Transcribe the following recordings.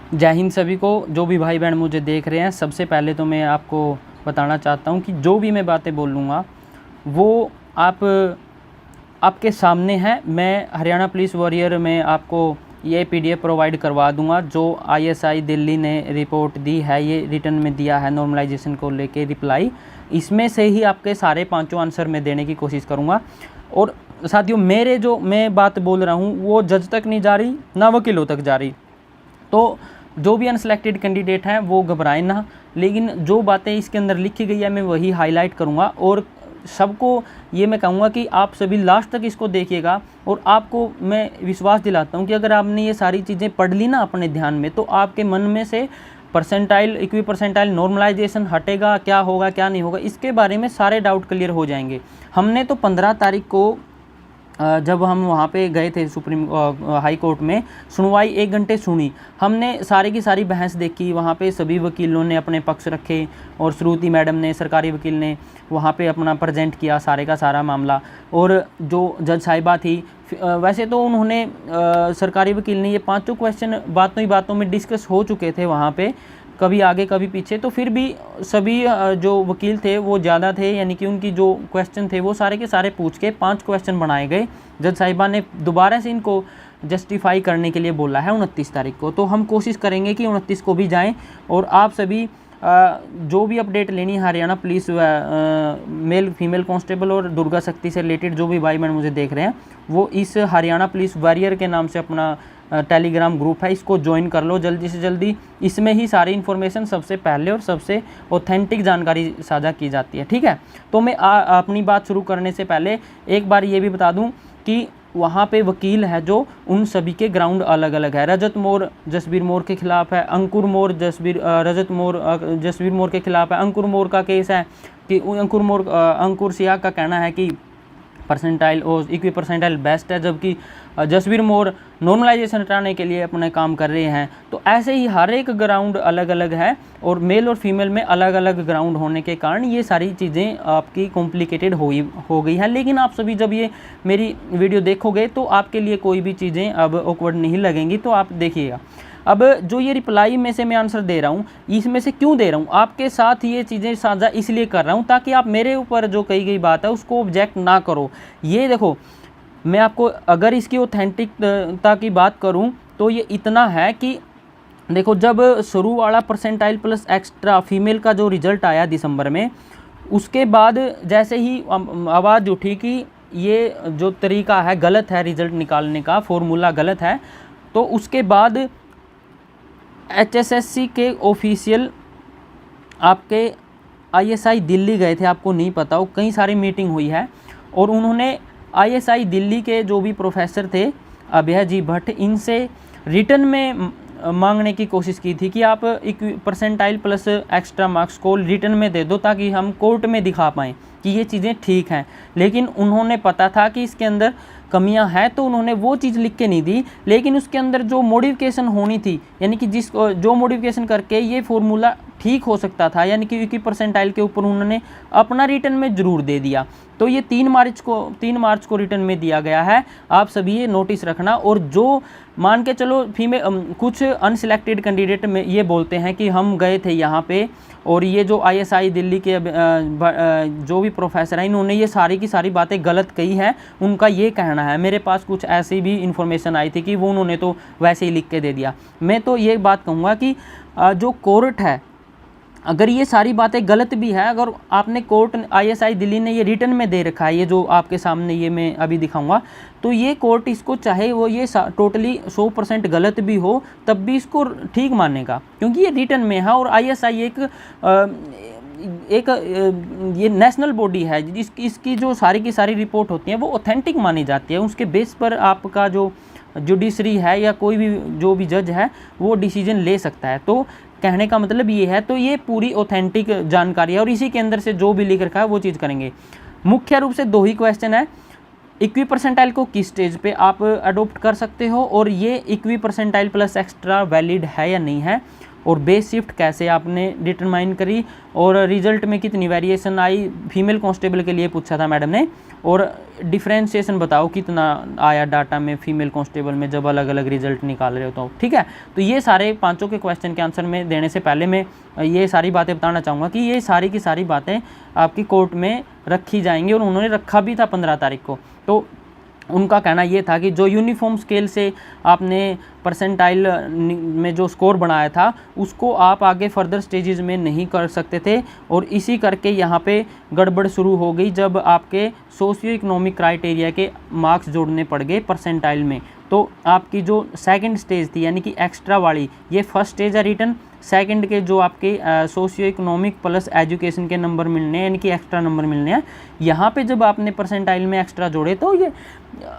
जय हिंद सभी को। जो भी भाई बहन मुझे देख रहे हैं, सबसे पहले तो मैं आपको बताना चाहता हूं कि जो भी मैं बातें बोलूँगा वो आपके सामने है। मैं हरियाणा पुलिस वॉरियर में आपको ये पीडीएफ प्रोवाइड करवा दूंगा जो आईएसआई दिल्ली ने रिपोर्ट दी है, ये रिटर्न में दिया है नॉर्मलाइजेशन को लेके रिप्लाई। इसमें से ही आपके सारे पांचों आंसर मैं देने की कोशिश करूँगा। और साथियों, मेरे जो मैं बात बोल रहा हूँ वो जज तक नहीं जा रही, ना वकीलों तक जा रही। तो जो भी अनसेलेक्टेड कैंडिडेट हैं वो घबराएं ना, लेकिन जो बातें इसके अंदर लिखी गई है मैं वही हाईलाइट करूँगा। और सबको ये मैं कहूँगा कि आप सभी लास्ट तक इसको देखिएगा। और आपको मैं विश्वास दिलाता हूँ कि अगर आपने ये सारी चीज़ें पढ़ ली ना अपने ध्यान में, तो आपके मन में से परसेंटाइल, इक्वी परसेंटाइल, नॉर्मलाइजेशन हटेगा, क्या होगा क्या नहीं होगा, इसके बारे में सारे डाउट क्लियर हो जाएंगे। हमने तो 15 तारीख को जब हम वहाँ पे गए थे सुप्रीम हाई कोर्ट में, सुनवाई 1 घंटे सुनी हमने, सारी की सारी बहस देखी। वहाँ पे सभी वकीलों ने अपने पक्ष रखे और श्रुति मैडम ने, सरकारी वकील ने वहाँ पे अपना प्रेजेंट किया सारे का सारा मामला। और जो जज साहिबा थी, वैसे तो उन्होंने सरकारी वकील ने ये पांचों क्वेश्चन बातों ही बातों में डिस्कस हो चुके थे वहाँ पे, कभी आगे कभी पीछे। तो फिर भी सभी जो वकील थे वो ज़्यादा थे, यानी कि उनकी जो क्वेश्चन थे वो सारे के सारे पूछ के 5 क्वेश्चन बनाए गए। जज साहिबा ने दोबारा से इनको जस्टिफाई करने के लिए बोला है 29 तारीख को। तो हम कोशिश करेंगे कि 29 को भी जाएं। और आप सभी जो भी अपडेट लेनी है Haryana police male female constable और दुर्गा शक्ति से रिलेटेड, जो भी भाई बहन मुझे देख रहे हैं, वो इस हरियाणा पुलिस वॉरियर के नाम से अपना टेलीग्राम ग्रुप है, इसको ज्वाइन कर लो जल्दी से जल्दी। इसमें ही सारी इन्फॉर्मेशन सबसे पहले और सबसे ऑथेंटिक जानकारी साझा की जाती है, ठीक है। तो मैं अपनी बात शुरू करने से पहले एक बार ये भी बता दूं कि वहाँ पे वकील है जो उन सभी के ग्राउंड अलग अलग है। रजत मोर जसबीर मोर के खिलाफ है, अंकुर मोर जसबीर मोर के खिलाफ है। अंकुर मोर का केस है कि अंकुर सिया का कहना है कि परसेंटाइल और इक्वी परसेंटाइल बेस्ट है, जबकि जसबीर मोर नॉर्मलाइजेशन हटाने के लिए अपने काम कर रहे हैं। तो ऐसे ही हर एक ग्राउंड अलग अलग है और मेल और फीमेल में अलग अलग ग्राउंड होने के कारण ये सारी चीज़ें आपकी कॉम्प्लिकेटेड हो गई है। लेकिन आप सभी जब ये मेरी वीडियो देखोगे तो आपके लिए कोई भी चीज़ें अब ऑकवर्ड नहीं लगेंगी। तो आप देखिएगा, अब जो ये रिप्लाई में से मैं आंसर दे रहा हूँ, इसमें से क्यों दे रहा हूँ, आपके साथ ये चीज़ें साझा इसलिए कर रहा हूँ ताकि आप मेरे ऊपर जो कही गई बात है उसको ऑब्जेक्ट ना करो। ये देखो, मैं आपको अगर इसकी ऑथेंटिकता की बात करूँ तो ये इतना है कि देखो, जब शुरू वाला परसेंटाइल प्लस एक्स्ट्रा फीमेल का जो रिजल्ट आया दिसंबर में, उसके बाद जैसे ही आवाज़ उठी कि ये जो तरीका है गलत है रिजल्ट निकालने का, फॉर्मूला गलत है, तो उसके बाद HSSC के ऑफिशियल आपके ISI दिल्ली गए थे, आपको नहीं पता हो, कई सारी मीटिंग हुई है। और उन्होंने ISI दिल्ली के जो भी प्रोफेसर थे अभय जी भट्ट, इनसे रिटर्न में मांगने की कोशिश की थी कि आप परसेंटाइल प्लस एक्स्ट्रा मार्क्स को रिटर्न में दे दो ताकि हम कोर्ट में दिखा पाएँ कि ये चीज़ें ठीक हैं। लेकिन उन्होंने पता था कि इसके अंदर कमियां हैं, तो उन्होंने वो चीज़ लिख के नहीं दी। लेकिन उसके अंदर जो मॉडिफिकेशन होनी थी, यानी कि जो मॉडिफिकेशन करके ये फॉर्मूला ठीक हो सकता था, यानी कि 21 परसेंटाइल के ऊपर उन्होंने अपना रिटर्न में ज़रूर दे दिया। तो ये 3 मार्च को रिटर्न में दिया गया है, आप सभी ये नोटिस रखना। और जो मान के चलो कुछ अनसिलेक्टेड कैंडिडेट में ये बोलते हैं कि हम गए थे यहाँ पे और ये जो ISI दिल्ली के जो भी प्रोफेसर हैं इन्होंने ये सारी की सारी बातें गलत कही हैं, उनका ये कहना है। मेरे पास कुछ ऐसी भी इन्फॉर्मेशन आई थी कि वो उन्होंने तो वैसे ही लिख के दे दिया। मैं तो ये बात कहूँगा कि जो कोर्ट है, अगर ये सारी बातें गलत भी है, अगर आपने कोर्ट ISI दिल्ली ने ये रिटर्न में दे रखा है, ये जो आपके सामने ये मैं अभी दिखाऊंगा, तो ये कोर्ट इसको चाहे वो ये टोटली 100% गलत भी हो तब भी इसको ठीक मानेगा, क्योंकि ये रिटर्न में है। और ISI एक ये नेशनल बॉडी है, इसकी जो सारी की सारी रिपोर्ट होती है वो ऑथेंटिक मानी जाती है। उसके बेस पर आपका जो जुडिशरी है या कोई भी जो भी जज है वो डिसीजन ले सकता है। तो कहने का मतलब ये है, तो ये पूरी ऑथेंटिक जानकारी है और इसी के अंदर से जो भी लिख रखा है वो चीज़ करेंगे। मुख्य रूप से 2 ही क्वेश्चन है, इक्वी परसेंटाइल को किस स्टेज पे आप अडोप्ट कर सकते हो और ये equi percentile plus extra valid है या नहीं है। और बेस शिफ्ट कैसे आपने डिटरमाइन करी, और रिजल्ट में कितनी वेरिएशन आई, फीमेल कांस्टेबल के लिए पूछा था मैडम ने, और डिफ्रेंशिएशन बताओ कितना आया डाटा में फीमेल कांस्टेबल में जब अलग अलग रिजल्ट निकाल रहे हो तो। ठीक है, तो ये सारे पांचों के क्वेश्चन के आंसर में देने से पहले मैं ये सारी बातें बताना चाहूँगा कि ये सारी की सारी बातें आपकी कोर्ट में रखी जाएंगी, और उन्होंने रखा भी था 15 तारीख को। तो उनका कहना ये था कि जो यूनिफॉर्म स्केल से आपने परसेंटाइल में जो स्कोर बनाया था उसको आप आगे फर्दर स्टेजेस में नहीं कर सकते थे, और इसी करके यहाँ पे गड़बड़ शुरू हो गई जब आपके सोशियो इकोनॉमिक क्राइटेरिया के मार्क्स जोड़ने पड़ गए परसेंटाइल में। तो आपकी जो सेकंड स्टेज थी यानी कि एक्स्ट्रा वाली, ये फर्स्ट स्टेज है रिटर्न, सेकंड के जो आपके सोशियो इकोनॉमिक प्लस एजुकेशन के नंबर मिलने हैं यानी कि एक्स्ट्रा नंबर मिलने हैं, यहाँ पे जब आपने परसेंटाइल में एक्स्ट्रा जोड़े तो ये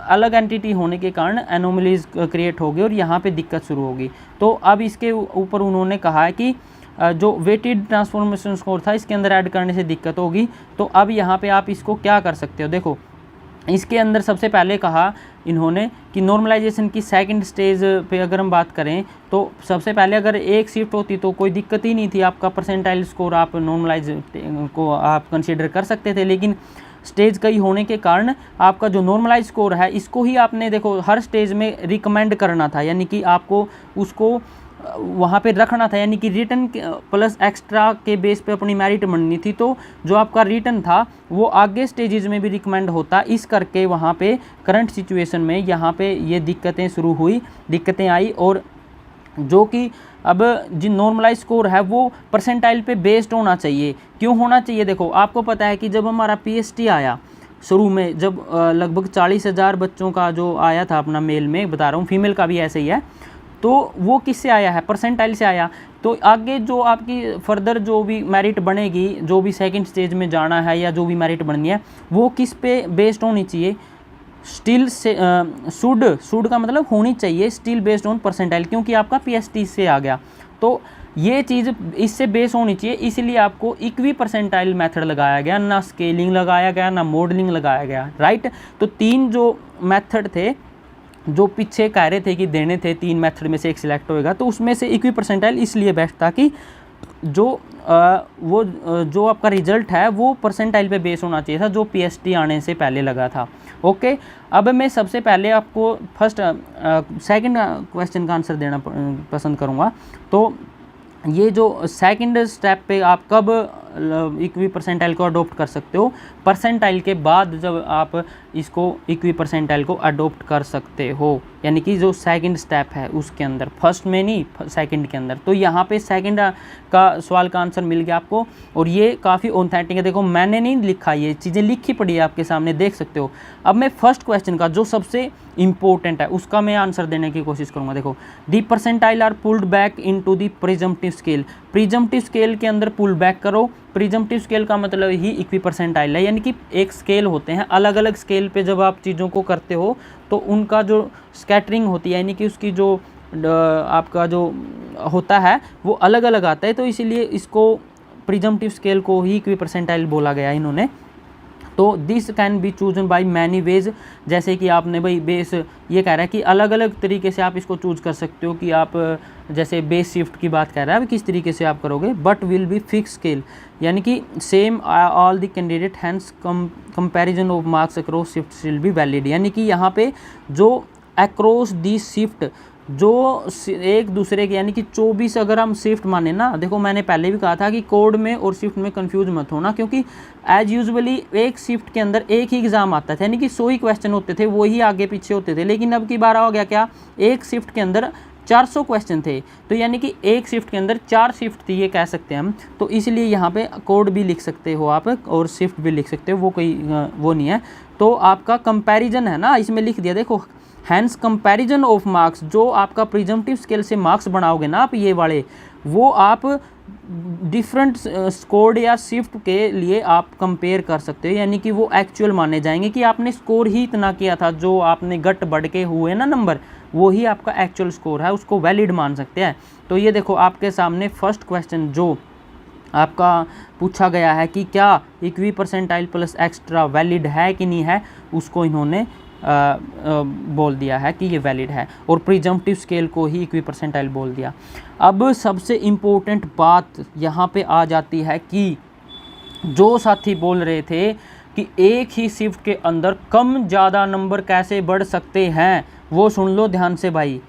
अलग एंटिटी होने के कारण एनोमलीज क्रिएट हो गई और यहाँ पे दिक्कत शुरू होगी। तो अब इसके ऊपर उन्होंने कहा है कि जो वेटेड ट्रांसफॉर्मेशन स्कोर था इसके अंदर ऐड करने से दिक्कत होगी। तो अब यहाँ पे आप इसको क्या कर सकते हो, देखो इसके अंदर सबसे पहले कहा इन्होंने कि नॉर्मलाइजेशन की सेकंड स्टेज पे अगर हम बात करें तो सबसे पहले अगर एक शिफ्ट होती तो कोई दिक्कत ही नहीं थी, आपका परसेंटाइल स्कोर आप नॉर्मलाइज को आप कंसीडर कर सकते थे। लेकिन स्टेज कई होने के कारण आपका जो नॉर्मलाइज स्कोर है इसको ही आपने देखो हर स्टेज में रिकमेंड करना था, यानी कि आपको उसको वहाँ पे रखना था, यानी कि रिटर्न प्लस एक्स्ट्रा के बेस पे अपनी मेरिट बननी थी। तो जो आपका रिटर्न था वो आगे स्टेजेस में भी रिकमेंड होता, इस करके वहाँ पे करंट सिचुएशन में यहाँ पे ये दिक्कतें आई। और जो कि अब जिन नॉर्मलाइज स्कोर है वो परसेंटाइल पे बेस्ड होना चाहिए। क्यों होना चाहिए, देखो आपको पता है कि जब हमारा PST आया शुरू में, जब लगभग 40,000 बच्चों का जो आया था अपना मेल में, बता रहा हूँ फीमेल का भी ऐसे ही है, तो वो किससे आया है, परसेंटाइल से आया। तो आगे जो आपकी फर्दर जो भी मेरिट बनेगी, जो भी सेकंड स्टेज में जाना है या जो भी मेरिट बननी है वो किस पे बेस्ड होनी चाहिए, स्टिल से शुड का मतलब होनी चाहिए स्टिल बेस्ड ऑन परसेंटाइल, क्योंकि आपका PST से आ गया। तो ये चीज़ इससे बेस होनी चाहिए, इसलिए आपको इक्वी परसेंटाइल मेथड लगाया गया, ना स्केलिंग लगाया गया ना मॉडलिंग लगाया गया, राइट। तो 3 जो मेथड थे जो पीछे कह रहे थे कि देने थे, 3 मेथड में से एक सिलेक्ट होएगा, तो उसमें से इक्वी परसेंटाइल इसलिए बेस्ट था कि जो आपका रिजल्ट है वो परसेंटाइल पे बेस होना चाहिए था, जो PST आने से पहले लगा था। ओके, अब मैं सबसे पहले आपको सेकंड क्वेश्चन का आंसर देना पसंद करूँगा। तो ये जो सेकंड स्टेप पे आप कब इक्वी परसेंटाइल को अडोप्ट कर सकते हो, परसेंटाइल के बाद जब आप इसको इक्वी परसेंटाइल को अडोप्ट कर सकते हो, यानी कि जो सेकंड स्टेप है उसके अंदर, फर्स्ट में नहीं सेकंड के अंदर। तो यहाँ पे सेकंड का सवाल का आंसर मिल गया आपको, और ये काफ़ी ऑथेंटिक है। देखो मैंने नहीं लिखा, ये चीज़ें लिखी पड़ी है आपके सामने, देख सकते हो। अब मैं फर्स्ट क्वेश्चन का जो सबसे इंपॉर्टेंट है उसका मैं आंसर देने की कोशिश करूँगा। देखो, the percentile are pulled back into the presumptive scale, presumptive scale के अंदर पुल बैक करो। प्रिजम्पटिव स्केल का मतलब ही इक्वी परसेंटाइल है, यानी कि एक स्केल होते हैं, अलग अलग स्केल पे जब आप चीज़ों को करते हो तो उनका जो स्कैटरिंग होती है, यानी कि उसकी जो आपका जो होता है वो अलग अलग आता है। तो इसीलिए इसको प्रिजम्पटिव स्केल को ही इक्वी परसेंटाइल बोला गया इन्होंने। तो this can be chosen by many ways, जैसे कि आपने भाई बेस ये कह रहा है कि अलग अलग तरीके से आप इसको चूज कर सकते हो, कि आप जैसे बेस शिफ्ट की बात कर रहा है किस तरीके से आप करोगे, but will be fix scale, यानी कि same all the candidate hence comparison of marks across shift will be valid, यानी कि यहाँ पे जो अक्रॉस दी शिफ्ट जो एक दूसरे के, यानी कि 24 अगर हम शिफ्ट माने ना, देखो मैंने पहले भी कहा था कि कोड में और शिफ्ट में कंफ्यूज मत होना, क्योंकि एज यूजुअली एक शिफ्ट के अंदर एक ही एग्जाम आता था, यानी कि 100 ही क्वेश्चन होते थे, वही आगे पीछे होते थे। लेकिन अब की बार हो गया क्या, एक शिफ्ट के अंदर 400 क्वेश्चन थे, तो यानी कि एक शिफ्ट के अंदर 4 शिफ्ट थी, ये कह सकते हैं हम। तो इसलिए यहाँ पे कोड भी लिख सकते हो आप और शिफ्ट भी लिख सकते हो, वो कोई वो नहीं है। तो आपका कंपैरिजन है ना, इसमें लिख दिया, देखो हैंस कंपैरिजन ऑफ मार्क्स, जो आपका प्रिजम्पटिव स्केल से मार्क्स बनाओगे ना आप, ये वाले वो आप डिफरेंट स्कोर या शिफ्ट के लिए आप कंपेयर कर सकते हो, यानी कि वो एक्चुअल माने जाएंगे कि आपने स्कोर ही इतना किया था, जो आपने गट बढ़ के हुए ना नंबर, वो ही आपका एक्चुअल स्कोर है, उसको वैलिड मान सकते हैं। तो ये देखो आपके सामने फर्स्ट क्वेश्चन जो आपका पूछा गया है कि क्या equi percentile plus extra valid है कि नहीं है, उसको इन्होंने बोल दिया है कि ये वैलिड है, और प्रिजम्पटिव स्केल को ही इक्वी परसेंटाइल बोल दिया। अब सबसे इम्पोर्टेंट बात यहाँ पे आ जाती है कि जो साथी बोल रहे थे कि एक ही शिफ्ट के अंदर कम ज़्यादा नंबर कैसे बढ़ सकते हैं, वो सुन लो ध्यान से भाई।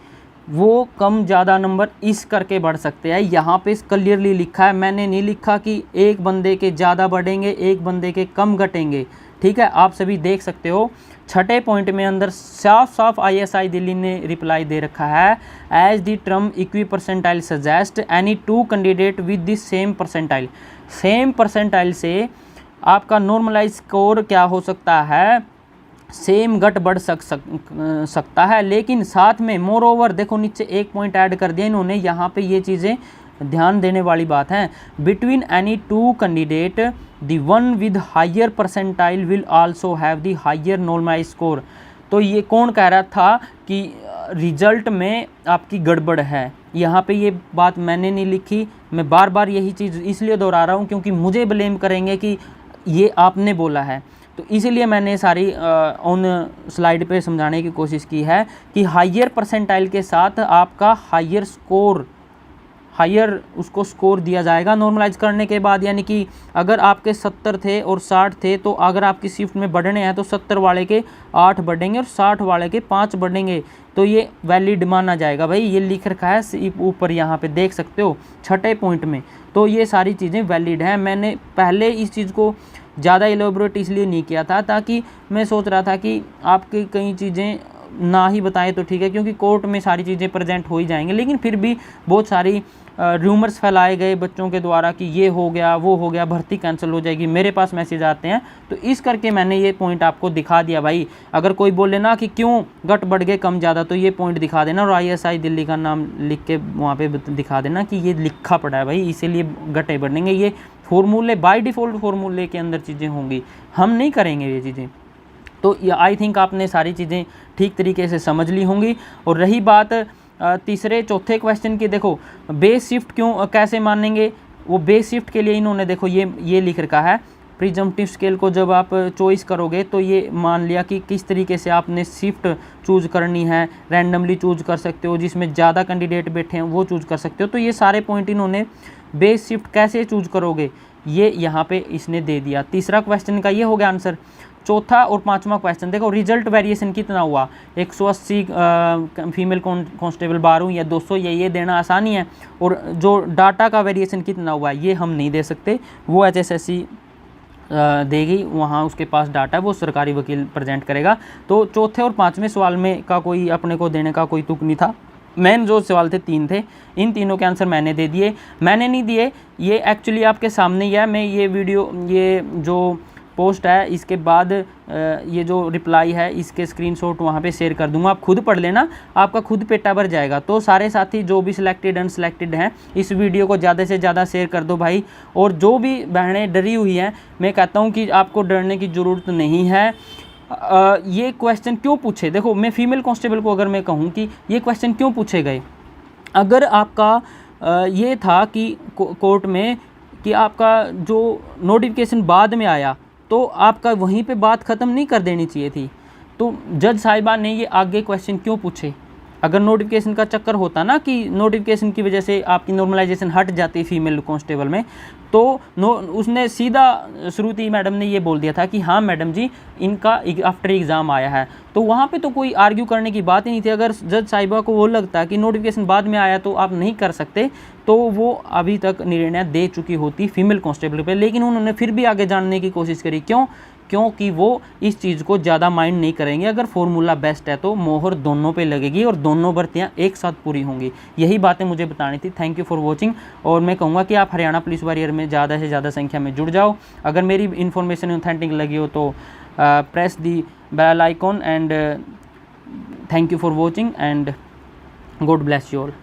वो कम ज़्यादा नंबर इस करके बढ़ सकते हैं, यहाँ पे क्लियरली लिखा है, मैंने नहीं लिखा कि एक बंदे के ज़्यादा बढ़ेंगे एक बंदे के कम घटेंगे, ठीक है। आप सभी देख सकते हो छठे पॉइंट में अंदर साफ साफ ISI दिल्ली ने रिप्लाई दे रखा है, as the term equi percentile suggest any two candidate with the same percentile. Same percentile से आपका नॉर्मलाइज स्कोर क्या हो सकता है, सेम घट बढ़ सकता है, लेकिन साथ में मोर ओवर देखो नीचे एक पॉइंट ऐड कर दिया इन्होंने, यहाँ पे ये चीज़ें ध्यान देने वाली बात है। Between any two candidate the one with higher percentile will also have the higher normalise score. तो ये कौन कह रहा था कि रिजल्ट में आपकी गड़बड़ है, यहाँ पे ये बात मैंने नहीं लिखी, मैं बार बार यही चीज़ इसलिए दोहरा रहा हूँ क्योंकि मुझे ब्लेम करेंगे कि ये आपने बोला है, तो इसीलिए मैंने सारी ऑन स्लाइड पे समझाने की कोशिश की है कि हायर परसेंटाइल के साथ आपका हायर स्कोर, हायर उसको स्कोर दिया जाएगा नॉर्मलाइज करने के बाद। यानी कि अगर आपके 70 थे और 60 थे, तो अगर आपकी शिफ्ट में बढ़ने हैं तो 70 वाले के 8 बढ़ेंगे और 60 वाले के 5 बढ़ेंगे, तो ये वैलिड माना जाएगा भाई। ये लिख रखा है ऊपर, यहाँ पे देख सकते हो छठे पॉइंट में, तो ये सारी चीज़ें वैलिड हैं। मैंने पहले इस चीज़ को ज़्यादा एलोबरेट इसलिए नहीं किया था ताकि मैं सोच रहा था कि आपकी कई चीज़ें ना ही बताएं तो ठीक है, क्योंकि कोर्ट में सारी चीज़ें प्रेजेंट हो ही जाएंगे, लेकिन फिर भी बहुत सारी रूमर्स फैलाए गए बच्चों के द्वारा कि ये हो गया वो हो गया, भर्ती कैंसिल हो जाएगी, मेरे पास मैसेज आते हैं, तो इस करके मैंने ये पॉइंट आपको दिखा दिया भाई। अगर कोई बोले ना कि क्यों घट बढ़ गए कम ज़्यादा, तो ये पॉइंट दिखा देना और ISI दिल्ली का नाम लिख के वहाँ पे दिखा देना कि ये लिखा पड़ा है भाई, इसीलिए घटे बढ़ेंगे। ये फॉर्मूले बाय डिफ़ॉल्ट फॉर्मूले के अंदर चीज़ें होंगी, हम नहीं करेंगे ये चीज़ें। तो आई थिंक आपने सारी चीज़ें ठीक तरीके से समझ ली होंगी। और रही बात तीसरे चौथे क्वेश्चन की, देखो बेस शिफ्ट क्यों कैसे मानेंगे, वो बेस शिफ्ट के लिए इन्होंने देखो ये लिख रखा है, प्रिजम्पटिव स्केल को जब आप चॉइस करोगे तो ये मान लिया कि किस तरीके से आपने शिफ्ट चूज़ करनी है, रैंडमली चूज़ कर सकते हो, जिसमें ज़्यादा कैंडिडेट बैठे हैं वो चूज़ कर सकते हो। तो ये सारे पॉइंट इन्होंने बेस शिफ्ट कैसे चूज़ करोगे ये यहाँ पे इसने दे दिया। तीसरा क्वेश्चन का ये हो गया आंसर। चौथा और पांचवा क्वेश्चन देखो, रिजल्ट वेरिएशन कितना हुआ, 180 फीमेल कांस्टेबल बार हुई या 200, ये देना आसानी है। और जो डाटा का वेरिएशन कितना हुआ ये हम नहीं दे सकते, वो HSSC देगी, वहाँ उसके पास डाटा है, वो सरकारी वकील प्रेजेंट करेगा। तो चौथे और पाँचवें सवाल में का कोई अपने को देने का कोई तुक नहीं था। मेन जो सवाल थे 3 थे, इन तीनों के आंसर मैंने दे दिए। मैंने नहीं दिए, ये एक्चुअली आपके सामने ही है। मैं ये वीडियो, ये जो पोस्ट है इसके बाद ये जो रिप्लाई है इसके स्क्रीनशॉट वहाँ पे शेयर कर दूंगा, आप खुद पढ़ लेना, आपका खुद पेटा भर जाएगा। तो सारे साथी जो भी सिलेक्टेड अनसिलेक्टेड हैं, इस वीडियो को ज़्यादा से ज़्यादा शेयर कर दो भाई। और जो भी बहनें डरी हुई हैं, मैं कहता हूँ कि आपको डरने की ज़रूरत नहीं है। ये क्वेश्चन क्यों पूछे, देखो मैं फीमेल कांस्टेबल को अगर मैं कहूँ कि ये क्वेश्चन क्यों पूछे गए, अगर आपका ये था कि कोर्ट में कि आपका जो नोटिफिकेशन बाद में आया तो आपका वहीं पे बात ख़त्म नहीं कर देनी चाहिए थी, तो जज साहिबा ने ये आगे क्वेश्चन क्यों पूछे। अगर नोटिफिकेशन का चक्कर होता ना कि नोटिफिकेशन की वजह से आपकी नॉर्मलाइजेशन हट जाती फीमेल कांस्टेबल में, तो उसने सीधा श्रुति मैडम ने ये बोल दिया था कि हाँ मैडम जी इनका आफ्टर एग्ज़ाम आया है, तो वहाँ पे तो कोई आर्ग्यू करने की बात ही नहीं थी। अगर जज साहिबा को वो लगता है कि नोटिफिकेशन बाद में आया तो आप नहीं कर सकते, तो वो अभी तक निर्णय दे चुकी होती फीमेल कांस्टेबल पे, लेकिन उन्होंने फिर भी आगे जानने की कोशिश करी। क्योंकि वो इस चीज़ को ज़्यादा माइंड नहीं करेंगे। अगर फॉर्मूला बेस्ट है तो मोहर दोनों पे लगेगी और दोनों भर्तियाँ एक साथ पूरी होंगी। यही बातें मुझे बतानी थी। Thank you for watching. और मैं कहूँगा कि आप हरियाणा पुलिस वॉरियर में ज़्यादा से ज़्यादा संख्या में जुड़ जाओ। अगर मेरी इन्फॉर्मेशन ऑथेंटिक लगी हो तो press the bell icon and thank you for watching and God bless you all.